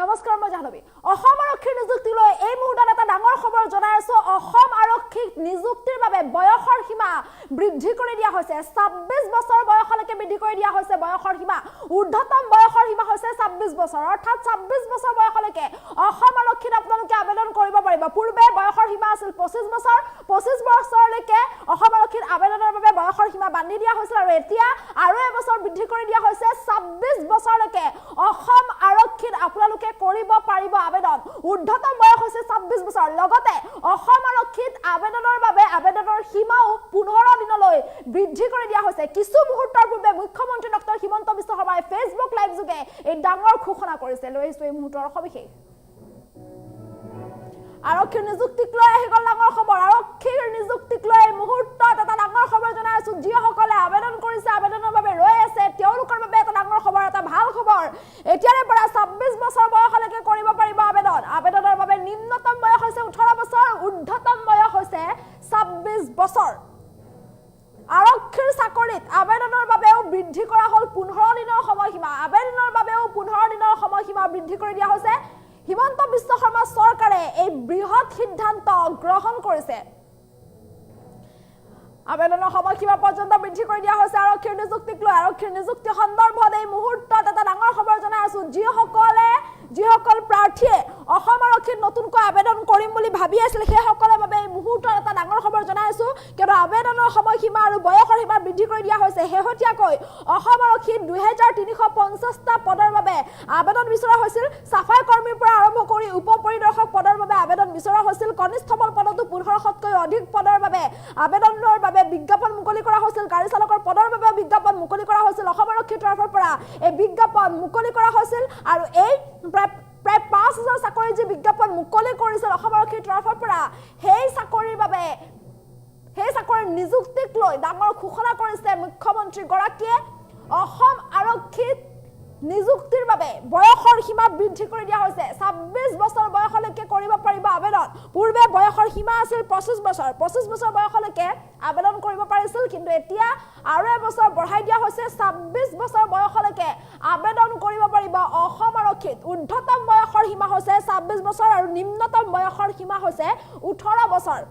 নমস্কাৰ মই জাহ্নবী অসম আৰক্ষীৰ নিযুক্তিলৈ এই মুহূৰ্তত এটা ডাঙৰ খবৰ জনাই আছো অসম আৰক্ষীক নিযুক্তিৰ বাবে বয়সৰ সীমা বৃদ্ধি কৰি দিয়া হৈছে 26 বছৰ বয়সলৈকে বৃদ্ধি কৰি দিয়া হৈছে বয়সৰ সীমা ঊৰ্ধ্বতম বয়সৰ সীমা হৈছে 26 বছৰ অৰ্থাৎ 26 বছৰ বয়সলৈকে অসম আৰক্ষীত আপোনালোকে আবেদন কৰিব পাৰিব পূৰ্বে বয়সৰ সীমা আছিল 25 বছৰ 25 বছৰলৈকে অসম আৰক্ষীত আবেদনৰ বাবে বয়সৰ সীমা বান্ধি দিয়া হৈছিল আৰু এতিয়া আৰু এবছৰ বৃদ্ধি কৰি দিয়া হৈছে 26 বছৰলৈকে অসম আৰক্ষীত আপোনালোকে কৰিব পাৰিব আবেদন ঊৰ্ধ্বতম বয়স হৈছে 26 বছৰ লগতে অসম আৰক্ষীত আবেদনৰ বাবে আবেদনৰ সীমাও 15 দিনলৈ বৃদ্ধি কৰি দিয়া হৈছে কিছু মুহূৰ্তৰ পূৰ্বে মুখ্যমন্ত্ৰী ডক্টৰ হিমন্ত বিশ্ব শৰ্মাই ফেচবুক লাইভ যোগে এই ডাঙৰ ঘোষণা কৰিছে লৈ আহিছো এই মুহূৰ্তৰ সবিশেষ আৰক্ষীৰ নিযুক্তিক লৈ আহি গ'ল ডাঙৰ খবৰ আৰক্ষীৰ নিযুক্তিক লৈ এই মুহূৰ্তত এটা ডাঙৰ খবৰ জনাই আছো যিসকলে আবেদন কৰিছে আবেদনৰ বাবে ৰৈ আছে তেওঁলোকৰ বাবে এটা ডাঙৰ খবৰ এটা ভাল খবৰ এতিয়াৰে পৰা 26 বছৰ বয়সলৈকে কৰিব পাৰিব আবেদন আবেদনৰ বাবে নিম্নতম বয়স হৈছে 18 বছৰ ঊৰ্ধ্বতম বয়স হৈছে 26 বছৰ আৰক্ষীৰ চাকৰিত আবেদনৰ বাবেও বৃদ্ধি কৰা হ'ল 15 দিনৰ সময়সীমা আবেদনৰ বাবেও 15 দিনৰ সময়সীমা বৃদ্ধি কৰি দিয়া হৈছে হিমন্ত বিশ্ব শৰ্মা চৰকাৰে এই বৃহৎ সিদ্ধান্ত গ্ৰহণ কৰিছে আবেদনৰ সময়সীমা পৰ্যন্ত বৃদ্ধি কৰি দিয়া হৈছে আৰক্ষীৰ নিযুক্তিক লৈ আৰক্ষীৰ নিযুক্তি সন্দৰ্ভত এই মুহূৰ্তত এটা ডাঙৰ খবৰ জনাই আছো যিসকল প্ৰাৰ্থীয়ে অসম আৰক্ষীত নতুনকৈ আবেদন কৰিম বুলি ভাবি আছিল সেইসকলৰ বাবে এই মুহূৰ্তত এটা ডাঙৰ খবৰ জনাই আছো কিয়নো আবেদনৰ সময়সীমা আৰু বয়সৰ সীমা বৃদ্ধি কৰি দিয়া হৈছে শেহতীয়াকৈ অসম আৰক্ষীত 2350টা পদৰ বাবে আবেদন বিচৰা হৈছিল সাফাই কৰ্মীৰ পৰা আৰম্ভ কৰি উপ পৰিদৰ্শক পদৰ বাবে আবেদন বিচৰা হৈছিল কনিষ্ঠবল পদতো 1500তকৈ অধিক পদৰ বাবে আবেদনৰ বাবে বিজ্ঞাপন মুকলি কৰা হৈছিল গাড়ী চালকৰ পদৰ বাবে বিজ্ঞাপন মুকলি কৰা হৈছিল অসম আৰক্ষীৰ তৰফৰ পৰা এই বিজ্ঞাপন মুকলি কৰা হৈছিল আৰু এই প্ৰায় 5000 চাকৰি যি বিজ্ঞাপন মুকলি কৰিছিল অসম আৰক্ষীৰ তৰফৰ পৰা সেই চাকৰিৰ বাবে সেই চাকৰিৰ নিযুক্তিক লৈ ডাঙৰ ঘোষণা কৰিছে মুখ্যমন্ত্ৰী গৰাকীয়ে অসম আৰক্ষীত নিযুক্তিৰ বাবে বয়সৰ সীমা বৃদ্ধি কৰি দিয়া হৈছে 26 বছৰ বয়সলৈকে কৰিব পাৰিব আবেদন পূৰ্বে বয়সৰ সীমা আছিল 25 বছৰ বয়সলৈকে আবেদন কৰিব পাৰিছিল কিন্তু এতিয়া আৰু এবছৰ বঢ়াই দিয়া হৈছে 26 বছৰ বয়সলৈকে আবেদন কৰিব পাৰিব অসম আৰক্ষীত ঊৰ্ধ্বতম বয়সৰ সীমা হৈছে 26 বছৰ আৰু নিম্নতম বয়সৰ সীমা হৈছে 18 বছৰ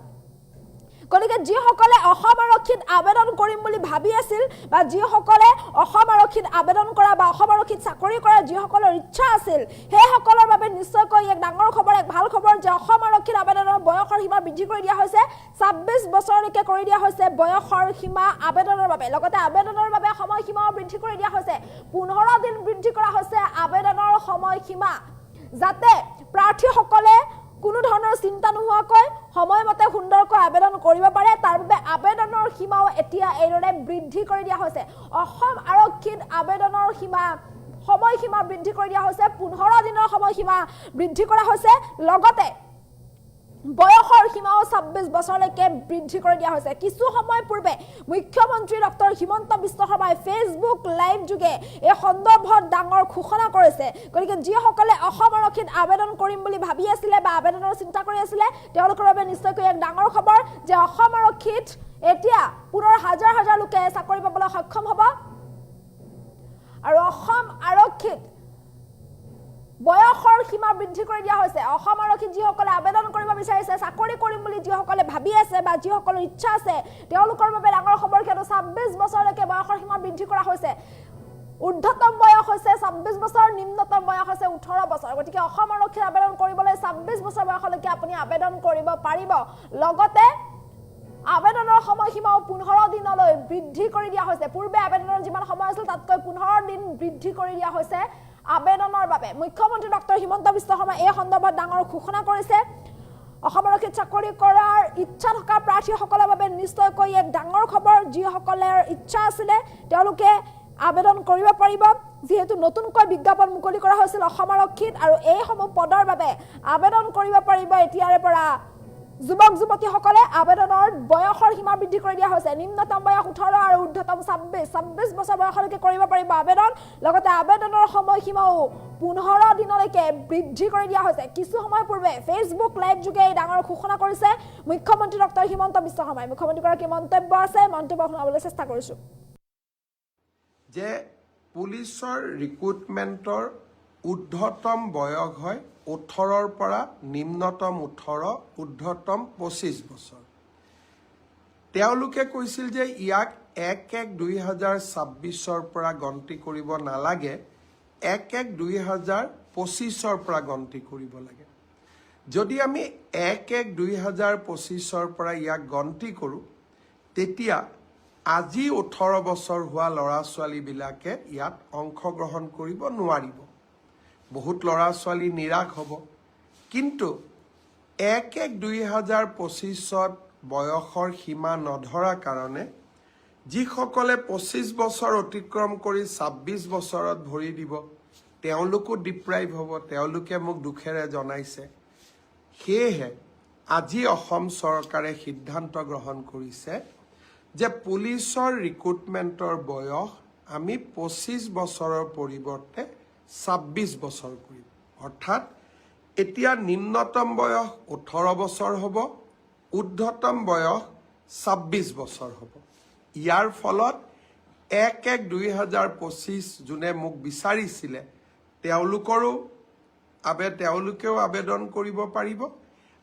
গতিকে যিসকলে অসম আৰক্ষীত আবেদন কৰিম বুলি ভাবি আছিল বা যিসকলে অসম আৰক্ষীত আবেদন কৰা বা অসম আৰক্ষীত চাকৰি কৰা যিসকলৰ ইচ্ছা আছিল সেইসকলৰ বাবে নিশ্চয়কৈ এক ডাঙৰ খবৰ এক ভাল খবৰ যে অসম আৰক্ষীত আবেদনৰ বয়সৰ সীমা বৃদ্ধি কৰি দিয়া হৈছে 26 বছৰলৈকে কৰি দিয়া হৈছে বয়সৰ সীমা আবেদনৰ বাবে লগতে আবেদনৰ বাবে সময়সীমাও বৃদ্ধি কৰি দিয়া হৈছে 15 দিন বৃদ্ধি কৰা হৈছে আবেদনৰ সময়সীমা যাতে প্ৰাৰ্থীসকলে কোনো ধৰণৰ চিন্তা নোহোৱাকৈ সময়মতে সুন্দৰকৈ আবেদন কৰিব পাৰে তাৰ বাবে আবেদনৰ সীমাও এতিয়া এইদৰে বৃদ্ধি কৰি দিয়া হৈছে অসম আৰক্ষীত আবেদনৰ সময়সীমা বৃদ্ধি কৰি দিয়া হৈছে 15 দিনৰ সময়সীমা বৃদ্ধি কৰা হৈছে লগতে বয়সৰ সীমাও 26 বছৰলৈকে বৃদ্ধি কৰি দিয়া হৈছে কিছু সময় পূৰ্বে মুখ্যমন্ত্ৰী ডক্টৰ হিমন্ত বিশ্ব শৰ্মাই ফেচবুক লাইভ যোগে এই সন্দৰ্ভত ডাঙৰ ঘোষণা কৰিছে গতিকে যিসকলে অসম আৰক্ষীত আবেদন কৰিম বুলি ভাবি আছিলে বা আবেদনৰ চিন্তা কৰি আছিলে তেওঁলোকৰ বাবে নিশ্চয়কৈ এক ডাঙৰ খবৰ যে অসম আৰক্ষীত এতিয়া পুনৰ হাজাৰ লোকে চাকৰি পাবলৈ সক্ষম হ'ব আৰু অসম আৰক্ষীত বয়সৰ সীমা বৃদ্ধি কৰি দিয়া হৈছে অসম আৰক্ষীত যিসকলে আবেদন কৰিব বিচাৰিছে চাকৰি কৰিম বুলি যিসকলে ভাবি আছে বা যিসকলৰ ইচ্ছা আছে তেওঁলোকৰ বাবে ডাঙৰ খবৰ কিয়নো 26 বছৰলৈকে বয়সৰ সীমা বৃদ্ধি কৰা হৈছে ঊৰ্ধ্বতম বয়স হৈছে 26 বছৰ নিম্নতম বয়স হৈছে 18 বছৰ গতিকে অসম আৰক্ষীত আবেদন কৰিবলৈ 26 বছৰ বয়সলৈকে আপুনি আবেদন কৰিব পাৰিব লগতে আবেদনৰ সময়সীমাও 15 দিনলৈ বৃদ্ধি কৰি দিয়া হৈছে পূৰ্বে আবেদনৰ যিমান সময় আছিল তাতকৈ 15 দিন বৃদ্ধি কৰি দিয়া হৈছে আবেদনৰ বাবে মুখ্যমন্ত্ৰী ডক্টৰ হিমন্ত বিশ্ব শৰ্মা এই সন্দৰ্ভত ডাঙৰ ঘোষণা কৰিছে অসম আৰক্ষীত চাকৰি কৰাৰ ইচ্ছা থকা প্ৰাৰ্থীসকলৰ বাবে নিশ্চয়কৈ এক ডাঙৰ খবৰ যিসকলৰ ইচ্ছা আছিলে তেওঁলোকে আবেদন কৰিব পাৰিব যেহেতু নতুনকৈ বিজ্ঞাপন মুকলি কৰা হৈছিল অসম আৰক্ষীত আৰু এই সমূহ পদৰ বাবে আবেদন কৰিব পাৰিব এতিয়াৰে পৰা যুৱক যুৱতীসকলে আবেদনৰ বয়সৰ সীমা বৃদ্ধি কৰি দিয়া হৈছে নিম্নতম বয়স 18 আৰু ঊৰ্ধ্বতম 26 বছৰ বয়সলৈকে কৰিব পাৰিব আবেদন লগতে আবেদনৰ সময়সীমাও 15 দিনলৈকে বৃদ্ধি কৰি দিয়া হৈছে কিছু সময় পূৰ্বে ফেচবুক লাইভ যোগে ডাঙৰ ঘোষণা কৰিছে মুখ্যমন্ত্ৰী ডক্টৰ হিমন্ত বিশ্ব শৰ্মাই মুখ্যমন্ত্ৰীগৰাকীৰ মন্তব্য আছে মন্তব্য শুনাবলৈ চেষ্টা কৰিছো যে পুলিচৰ ৰিক্ৰুটমেণ্টৰ ঊৰ্ধ্বতম বয়স হয় 18ৰ পৰা নিম্নতম 18, ঊৰ্ধ্বতম 25 বছৰ। তেওঁলোকে কৈছিল যে ইয়াক 1-1-2026ৰ পৰা গন্তি কৰিব নালাগে, 1-1-2025ৰ পৰা গন্তি কৰিব লাগে। যদি আমি 1-1-2025ৰ পৰা ইয়াক গন্তি কৰোঁ, তেতিয়া আজি 18 বছৰ হোৱা ল'ৰা ছোৱালীবিলাকে ইয়াত অংশগ্ৰহণ কৰিব নোৱাৰিব। বহুত ল'ৰা ছোৱালী নিৰাশ হ'ব। কিন্তু 1-1-2025ত বয়সৰ সীমা নধৰা কাৰণে যিসকলে 25 বছৰ অতিক্ৰম কৰি 26 বছৰত ভৰি দিব, তেওঁলোকো ডিপ্ৰাইভ হ'ব। তেওঁলোকে মোক দুখেৰে জনাইছে। সেয়েহে আজি অসম চৰকাৰে সিদ্ধান্ত গ্ৰহণ কৰিছে যে পুলিচৰ ৰিক্ৰুটমেণ্টৰ বয়স আমি 25 বছৰৰ পৰিৱৰ্তে 26 বছৰ কৰিম। অৰ্থাৎ এতিয়া নিম্নতম বয়স 18 বছৰ হ'ব, ঊৰ্ধ্বতম বয়স 26 বছৰ হ'ব। ইয়াৰ ফলত 1-1-2025 যোনে মোক বিচাৰিছিলে তেওঁলোকেও আবেদন কৰিব পাৰিব,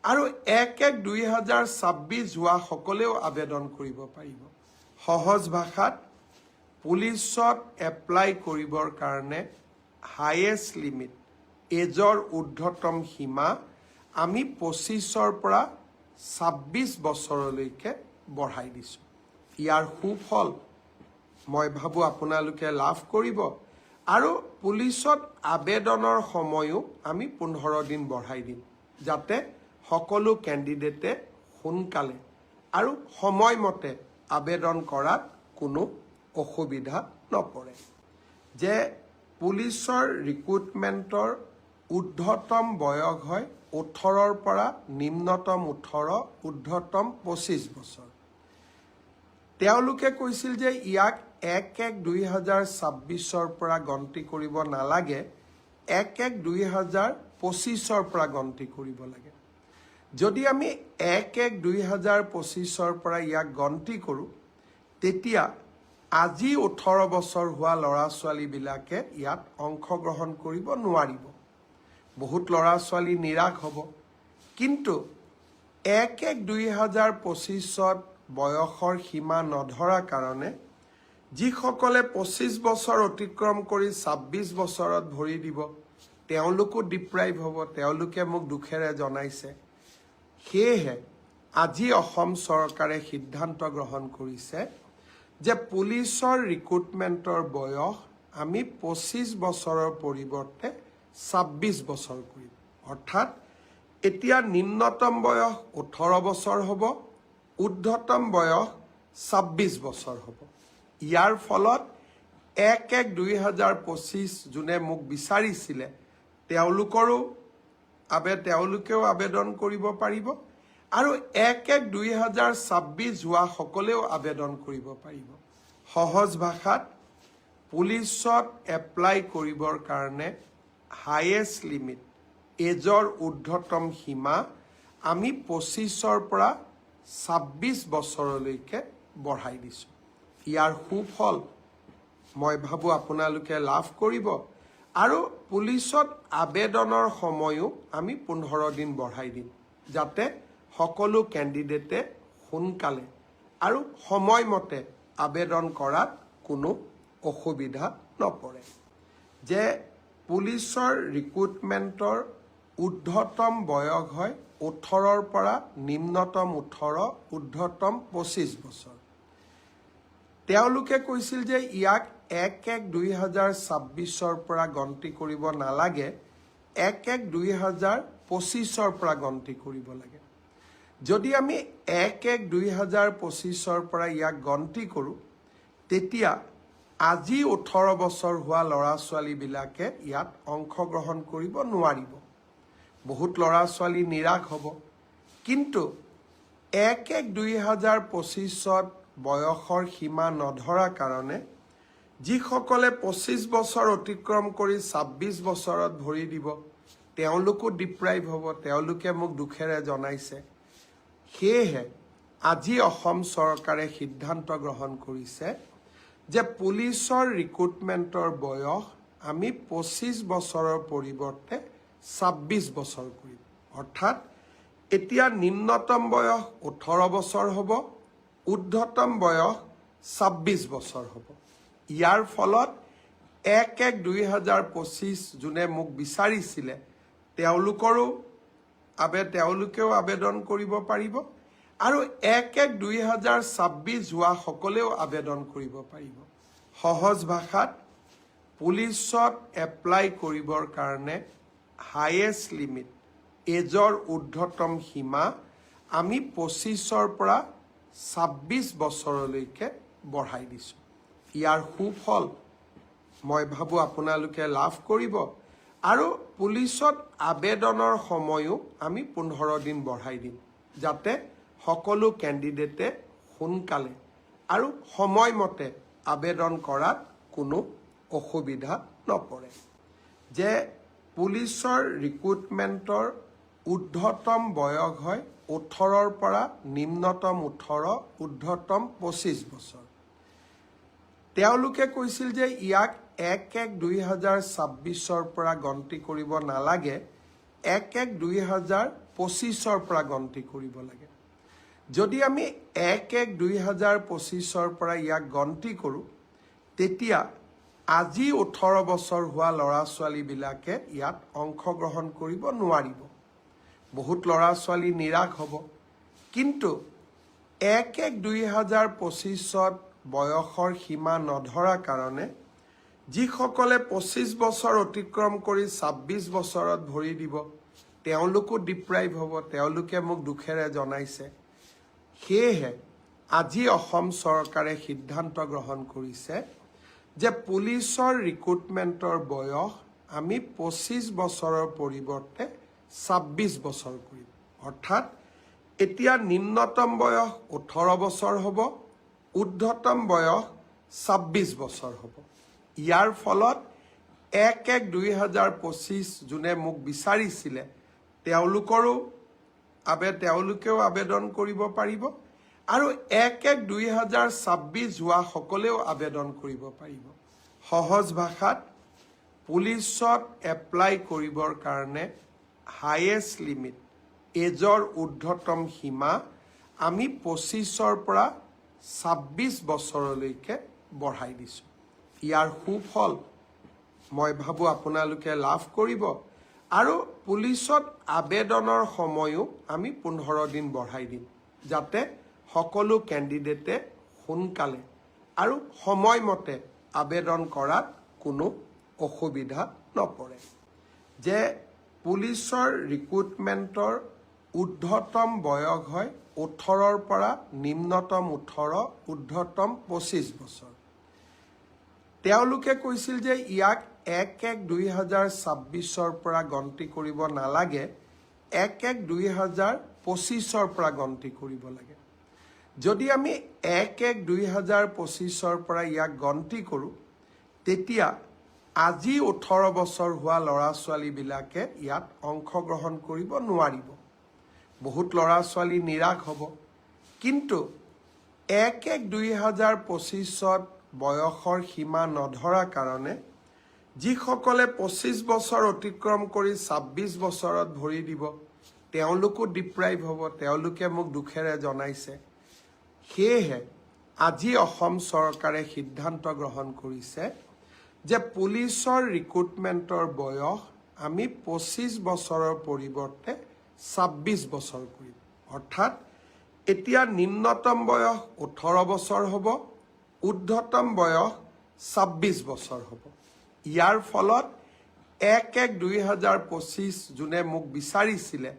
আৰু 1-1-2026 হোৱা সকলেও আবেদন কৰিব পাৰিব। সহজ ভাষাত পুলিচত এপ্লাই কৰিবৰ কাৰণে হাইয়েষ্ট লিমিট, এজৰ ঊৰ্ধ্বতম সীমা আমি 25ৰ পৰা 26 বছৰলৈকে বঢ়াই দিছোঁ। ইয়াৰ সুফল মই ভাবোঁ আপোনালোকে লাভ কৰিব, আৰু পুলিচত আবেদনৰ সময়ো আমি 15 দিন বঢ়াই দিম, যাতে সকলো কেণ্ডিডেটে সোনকালে আৰু সময়মতে আবেদন কৰাত কোনো অসুবিধা নপৰে। যে পুলিচৰ ৰিক্ৰুটমেণ্টৰ ঊৰ্ধ্বতম বয়স হয় 18ৰ পৰা নিম্নতম 18, ঊৰ্ধ্বতম 25 বছৰ। তেওঁলোকে কৈছিল যে ইয়াক 1-1-2026ৰ পৰা গন্তি কৰিব নালাগে, 1-1-2025ৰ পৰা গন্তি কৰিব লাগে। যদি আমি 1-1-2025ৰ পৰা ইয়াক গন্তি কৰোঁ, তেতিয়া আজি 18 বছৰ হোৱা ল'ৰা ছোৱালীবিলাকে ইয়াত অংশগ্ৰহণ কৰিব নোৱাৰিব। বহুত ল'ৰা ছোৱালী নিৰাশ হ'ব। কিন্তু 1-1-2025ত বয়সৰ সীমা নধৰা কাৰণে যিসকলে 25 বছৰ অতিক্ৰম কৰি 26 বছৰত ভৰি দিব, তেওঁলোকো ডিপ্ৰাইভ হ'ব। তেওঁলোকে মোক দুখেৰে জনাইছে। সেয়েহে আজি অসম চৰকাৰে সিদ্ধান্ত গ্ৰহণ কৰিছে যে পুলিচৰ ৰিক্ৰুটমেণ্টৰ বয়স আমি 25 বছৰৰ পৰিৱৰ্তে 26 বছৰ কৰিম। অৰ্থাৎ এতিয়া নিম্নতম বয়স 18 বছৰ হ'ব, ঊৰ্ধ্বতম বয়স 26 বছৰ হ'ব। ইয়াৰ ফলত 1-1-2025 যোনে মোক বিচাৰিছিলে তেওঁলোকেও আবেদন কৰিব পাৰিব, আৰু 1-1-2026 হোৱা সকলেও আবেদন কৰিব পাৰিব। সহজ ভাষাত পুলিচত এপ্লাই কৰিবৰ কাৰণে হাইয়েষ্ট লিমিট, এজৰ ঊৰ্ধ্বতম সীমা আমি 25ৰ পৰা 26 বছৰলৈকে বঢ়াই দিছোঁ। ইয়াৰ সুফল মই ভাবোঁ আপোনালোকে লাভ কৰিব, আৰু পুলিচত আবেদনৰ সময়ো আমি 15 দিন বঢ়াই দিম, যাতে সকলো কেণ্ডিডেটে সোনকালে আৰু সময়মতে আবেদন কৰাত কোনো অসুবিধা নপৰে। যে পুলিচৰ ৰিক্ৰুটমেণ্টৰ ঊৰ্ধ্বতম বয়স হয় 18ৰ পৰা নিম্নতম 18, ঊৰ্ধ্বতম 25 বছৰ। তেওঁলোকে কৈছিল যে ইয়াক 1-1-2026ৰ পৰা গন্তি কৰিব নালাগে, 1-1-2025ৰ পৰা গন্তি কৰিব লাগে। যদি আমি 1-1-2025ৰ পৰা ইয়াক গন্তি কৰোঁ, তেতিয়া আজি 18 বছৰ হোৱা ল'ৰা ছোৱালীবিলাকে ইয়াত অংশগ্ৰহণ কৰিব নোৱাৰিব। বহুত ল'ৰা ছোৱালী নিৰাশ হ'ব। কিন্তু 1-1-2025ত বয়সৰ সীমা নধৰা কাৰণে যিসকলে 25 বছৰ অতিক্ৰম কৰি 26 বছৰত ভৰি দিব, তেওঁলোকো ডিপ্ৰাইভ হ'ব। তেওঁলোকে মোক দুখেৰে জনাইছে। সেয়েহে আজি অসম চৰকাৰে সিদ্ধান্ত গ্ৰহণ কৰিছে যে পুলিচৰ ৰিক্ৰুটমেণ্টৰ বয়স আমি 25 বছৰৰ পৰিৱৰ্তে 26 বছৰ কৰিম। অৰ্থাৎ এতিয়া নিম্নতম বয়স 18 বছৰ হ'ব, ঊৰ্ধ্বতম বয়স 26 বছৰ হ'ব। ইয়াৰ ফলত 1-1-2025 যোনে মোক বিচাৰিছিলে তেওঁলোকেও আবেদন কৰিব পাৰিব আৰু 1-1-2026 হোৱা সকলেও আবেদন কৰিব পাৰিব। সহজ ভাষাত পুলিচত এপ্লাই কৰিবৰ কাৰণে হাইয়েষ্ট লিমিট এজৰ ঊৰ্ধ্বতম সীমা আমি 25ৰ পৰা 26 বছৰলৈকে বঢ়াই দিছোঁ। ইয়াৰ সুফল মই ভাবোঁ আপোনালোকে লাভ কৰিব আৰু পুলিচত আবেদনৰ সময়ো আমি 15 দিন বঢ়াই দিম যাতে সকলো কেণ্ডিডেটে সোনকালে আৰু সময়মতে আবেদন কৰাত কোনো অসুবিধা নপৰে। যে পুলিচৰ ৰিক্ৰুটমেণ্টৰ ঊৰ্ধ্বতম বয়স হয় 18ৰ পৰা নিম্নতম 18, ঊৰ্ধ্বতম 25 বছৰ। তেওঁলোকে কৈছিল যে ইয়াক 1-1-2026ৰ পৰা গন্তি কৰিব নালাগে, 1-1-2025ৰ পৰা গন্তি কৰিব লাগে। যদি আমি 1-1-2025ৰ পৰা ইয়াক গন্তি কৰোঁ তেতিয়া আজি 18 বছৰ হোৱা ল'ৰা ছোৱালীবিলাকে ইয়াত অংশগ্ৰহণ কৰিব নোৱাৰিব। বহুত ল'ৰা ছোৱালী নিৰাশ হ'ব। কিন্তু 1-1-2025ত বয়সৰ সীমা নধৰা কাৰণে যিসকলে 25 বছৰ অতিক্ৰম কৰি 26 বছৰত ভৰি দিব তেওঁলোকো ডিপ্ৰাইভ হ'ব, তেওঁলোকে মোক দুখেৰে জনাইছে। সেয়েহে আজি অসম চৰকাৰে সিদ্ধান্ত গ্ৰহণ কৰিছে যে পুলিচৰ ৰিক্ৰুটমেণ্টৰ বয়স আমি 25 বছৰৰ পৰিৱৰ্তে 26 বছৰ কৰিম। অৰ্থাৎ এতিয়া নিম্নতম বয়স 18 বছৰ হ'ব, ঊৰ্ধ্বতম বয়স 26 বছৰ হ'ব। ইয়াৰ ফলত 1-1-2025 যোনে মোক বিচাৰিছিলে তেওঁলোকেও আবেদন কৰিব পাৰিব আৰু 1-1-2026 হোৱা সকলেও আবেদন কৰিব পাৰিব। সহজ ভাষাত পুলিচত এপ্লাই কৰিবৰ কাৰণে হাইয়েষ্ট লিমিট এজৰ ঊৰ্ধ্বতম সীমা আমি 25ৰ পৰা 26 বছৰলৈকে বঢ়াই দিছোঁ। ইয়াৰ সুফল মই ভাবোঁ আপোনালোকে লাভ কৰিব আৰু পুলিচত আবেদনৰ সময়ো আমি 15 দিন বঢ়াই দিম যাতে সকলো কেণ্ডিডেটে সোনকালে আৰু সময়মতে আবেদন কৰাত কোনো অসুবিধা নপৰে। যে পুলিচৰ ৰিক্ৰুটমেণ্টৰ ঊৰ্ধ্বতম বয়স হয় 18ৰ পৰা নিম্নতম 18, ঊৰ্ধ্বতম 25 বছৰ। তেওঁলোকে কৈছিল যে ইয়াক 1-1-2026ৰ পৰা গন্তি কৰিব নালাগে, 1-1-2025ৰ পৰা গন্তি কৰিব লাগে। যদি আমি 1-1-2025ৰ পৰা ইয়াক গন্তি কৰোঁ তেতিয়া আজি 18 বছৰ হোৱা ল'ৰা ছোৱালীবিলাকে ইয়াত অংশগ্ৰহণ কৰিব নোৱাৰিব। বহুত ল'ৰা ছোৱালী নিৰাশ হ'ব। কিন্তু 1-1-2025ত বয়সৰ সীমা নধৰা কাৰণে যিসকলে 25 বছৰ অতিক্ৰম কৰি 26 বছৰত ভৰি দিব তেওঁলোকো ডিপ্ৰাইভ হ'ব, তেওঁলোকে মোক দুখেৰে জনাইছে। সেয়েহে আজি অসম চৰকাৰে সিদ্ধান্ত গ্ৰহণ কৰিছে যে পুলিচৰ ৰিক্ৰুটমেণ্টৰ বয়স আমি 25 বছৰৰ পৰিৱৰ্তে 26 বছৰ কৰিম। অৰ্থাৎ এতিয়া নিম্নতম বয়স 18 বছৰ হ'ব, ঊৰ্ধ্বতম বয়স 26 বছৰ হ'ব। ইয়াৰ ফলত 1-1-2025 যোনে মোক বিচাৰিছিলে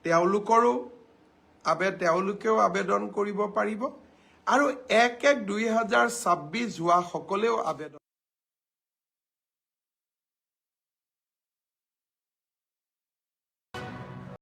তেওঁলোকেও আবেদন কৰিব পাৰিব আৰু 1-1-2026 হোৱা সকলেও আবেদন